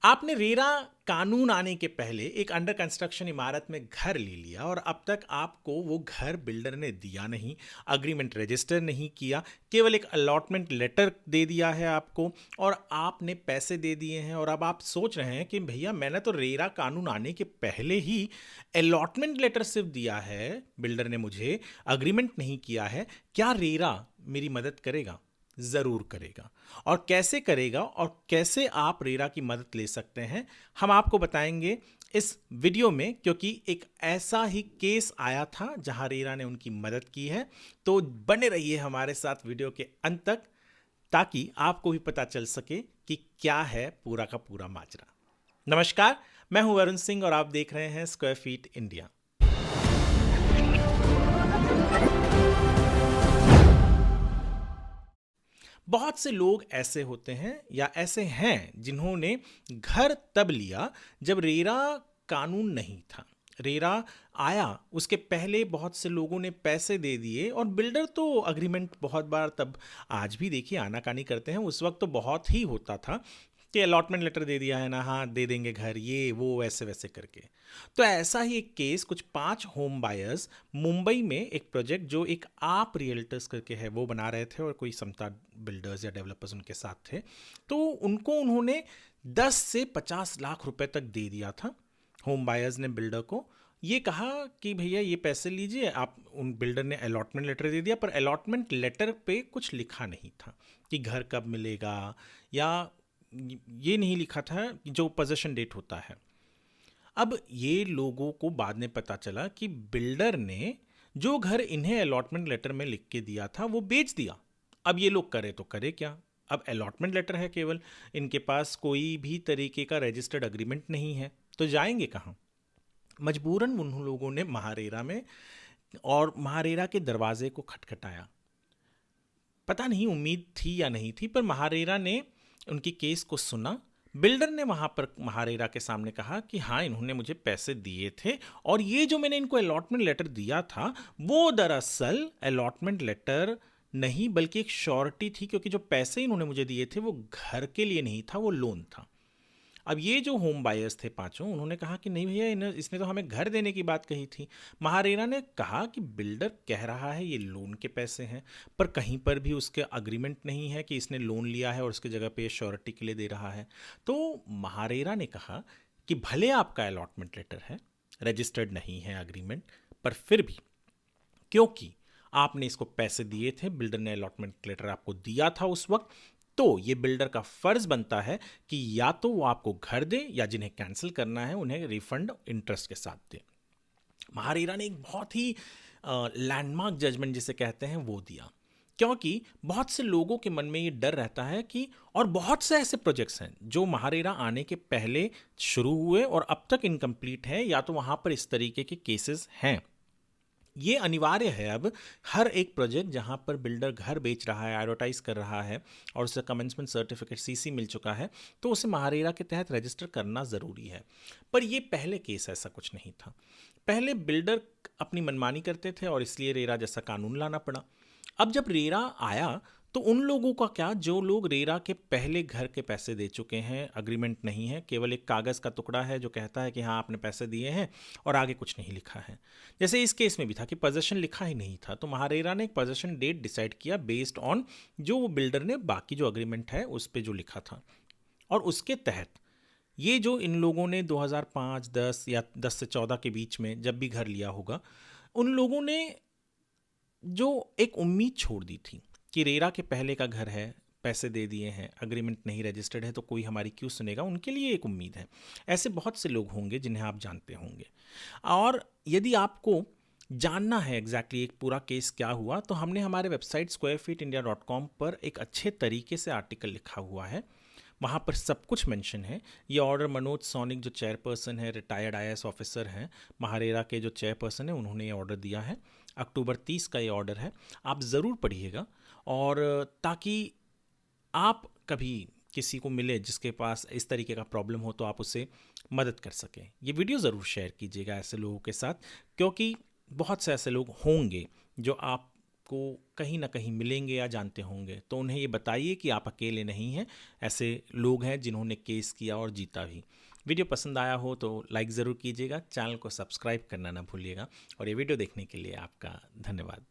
आपने रेरा कानून आने के पहले एक अंडर कंस्ट्रक्शन इमारत में घर ले लिया और अब तक आपको वो घर बिल्डर ने दिया नहीं, अग्रीमेंट रजिस्टर नहीं किया, केवल एक अलॉटमेंट लेटर दे दिया है आपको और आपने पैसे दे दिए हैं। और अब आप सोच रहे हैं कि भैया मैंने तो रेरा कानून आने के पहले ही अलॉटमेंट लेटर सिर्फ दिया है, बिल्डर ने मुझे अग्रीमेंट नहीं किया है, क्या रेरा मेरी मदद करेगा? ज़रूर करेगा। और कैसे करेगा और कैसे आप रेरा की मदद ले सकते हैं, हम आपको बताएंगे इस वीडियो में, क्योंकि एक ऐसा ही केस आया था जहां रेरा ने उनकी मदद की है। तो बने रहिए हमारे साथ वीडियो के अंत तक, ताकि आपको भी पता चल सके कि क्या है पूरा का पूरा माजरा। नमस्कार, मैं हूं वरुण सिंह और आप देख रहे हैं स्क्वायर फीट इंडिया। बहुत से लोग ऐसे होते हैं या ऐसे हैं जिन्होंने घर तब लिया जब रेरा कानून नहीं था। रेरा आया उसके पहले बहुत से लोगों ने पैसे दे दिए और बिल्डर तो अग्रीमेंट बहुत बार, तब आज भी देखिए आनाकानी करते हैं, उस वक्त तो बहुत ही होता था कि अलॉटमेंट लेटर दे दिया है ना, हाँ दे देंगे घर, ये वो ऐसे वैसे करके। तो ऐसा ही एक केस कुछ 5 होम बायर्स मुंबई में एक प्रोजेक्ट जो एक आप रियल्टर्स करके है वो बना रहे थे और कोई समता बिल्डर्स या डेवलपर्स उनके साथ थे। तो उनको उन्होंने 10 से 50 लाख रुपए तक दे दिया था। होम बायर्स ने बिल्डर को ये कहा कि भैया ये पैसे लीजिए आप। उन बिल्डर ने अलॉटमेंट लेटर दे दिया, पर अलॉटमेंट लेटर पे कुछ लिखा नहीं था कि घर कब मिलेगा, या ये नहीं लिखा था कि जो पोजेशन डेट होता है। अब ये लोगों को बाद में पता चला कि बिल्डर ने जो घर इन्हें अलॉटमेंट लेटर में लिख के दिया था वो बेच दिया। अब ये लोग करे तो करे क्या? अब अलॉटमेंट लेटर है केवल, इनके पास कोई भी तरीके का रजिस्टर्ड अग्रीमेंट नहीं है, तो जाएंगे कहाँ? मजबूरन उन लोगों ने महारेरा में और महारेरा के दरवाजे को खटखटाया। पता नहीं उम्मीद थी या नहीं थी, पर महारेरा ने उनकी केस को सुना। बिल्डर ने वहाँ पर महारेरा के सामने कहा कि हाँ इन्होंने मुझे पैसे दिए थे और ये जो मैंने इनको अलॉटमेंट लेटर दिया था वो दरअसल अलॉटमेंट लेटर नहीं बल्कि एक श्योरिटी थी, क्योंकि जो पैसे इन्होंने मुझे दिए थे वो घर के लिए नहीं था, वो लोन था। अब ये जो होम बायर्स थे पांचों, उन्होंने कहा कि नहीं भैया इसने तो हमें घर देने की बात कही थी। महारेरा ने कहा कि बिल्डर कह रहा है ये लोन के पैसे हैं, पर कहीं पर भी उसके अग्रीमेंट नहीं है कि इसने लोन लिया है और उसकी जगह पे श्योरिटी के लिए दे रहा है। तो महारेरा ने कहा कि भले आपका अलॉटमेंट लेटर है, रजिस्टर्ड नहीं है अग्रीमेंट, पर फिर भी क्योंकि आपने इसको पैसे दिए थे, बिल्डर ने अलॉटमेंट लेटर आपको दिया था उस वक्त, तो ये बिल्डर का फर्ज बनता है कि या तो वो आपको घर दे या जिन्हें कैंसिल करना है उन्हें रिफंड इंटरेस्ट के साथ दे। महारेरा ने एक बहुत ही लैंडमार्क जजमेंट जिसे कहते हैं वो दिया, क्योंकि बहुत से लोगों के मन में ये डर रहता है कि, और बहुत से ऐसे प्रोजेक्ट्स हैं जो महारेरा आने के पहले शुरू हुए और अब तक इनकम्प्लीट हैं, या तो वहाँ पर इस तरीके के केसेस हैं। ये अनिवार्य है अब, हर एक प्रोजेक्ट जहां पर बिल्डर घर बेच रहा है, एडवर्टाइज कर रहा है और उसे कमेंसमेंट सर्टिफिकेट सीसी मिल चुका है, तो उसे महारेरा के तहत रजिस्टर करना ज़रूरी है। पर ये पहले केस ऐसा कुछ नहीं था। पहले बिल्डर अपनी मनमानी करते थे और इसलिए रेरा जैसा कानून लाना पड़ा। अब जब रेरा आया तो उन लोगों का क्या जो लोग रेरा के पहले घर के पैसे दे चुके हैं, अग्रीमेंट नहीं है, केवल एक कागज़ का टुकड़ा है जो कहता है कि हाँ आपने पैसे दिए हैं और आगे कुछ नहीं लिखा है। जैसे इस केस में भी था कि पोजेशन लिखा ही नहीं था, तो महारेरा ने एक पोजेशन डेट डिसाइड किया बेस्ड ऑन जो वो बिल्डर ने बाकी जो अग्रीमेंट है उस पर जो लिखा था। और उसके तहत ये जो इन लोगों ने 2005, 10 या 10 से 14 के बीच में जब भी घर लिया होगा, उन लोगों ने जो एक उम्मीद छोड़ दी थी कि रेरा के पहले का घर है, पैसे दे दिए हैं, अग्रीमेंट नहीं रजिस्टर्ड है, तो कोई हमारी क्यों सुनेगा, उनके लिए एक उम्मीद है। ऐसे बहुत से लोग होंगे जिन्हें आप जानते होंगे। और यदि आपको जानना है एग्जैक्टली एक पूरा केस क्या हुआ, तो हमने हमारे वेबसाइट squarefeetindia.com पर एक अच्छे तरीके से आर्टिकल लिखा हुआ है, वहाँ पर सब कुछ मेंशन है। ये ऑर्डर मनोज सोनिक जो चेयरपर्सन है, रिटायर्ड आईएएस ऑफिसर हैं, महारेरा के जो चेयरपर्सन है, उन्होंने ये ऑर्डर दिया है। अक्टूबर 30 का ये ऑर्डर है, आप ज़रूर पढ़िएगा, और ताकि आप कभी किसी को मिले जिसके पास इस तरीके का प्रॉब्लम हो तो आप उसे मदद कर सकें। ये वीडियो ज़रूर शेयर कीजिएगा ऐसे लोगों के साथ, क्योंकि बहुत से ऐसे लोग होंगे जो आप आपको कहीं ना कहीं मिलेंगे या जानते होंगे, तो उन्हें ये बताइए कि आप अकेले नहीं हैं। ऐसे लोग हैं जिन्होंने केस किया और जीता भी। वीडियो पसंद आया हो तो लाइक ज़रूर कीजिएगा, चैनल को सब्सक्राइब करना ना भूलिएगा, और ये वीडियो देखने के लिए आपका धन्यवाद।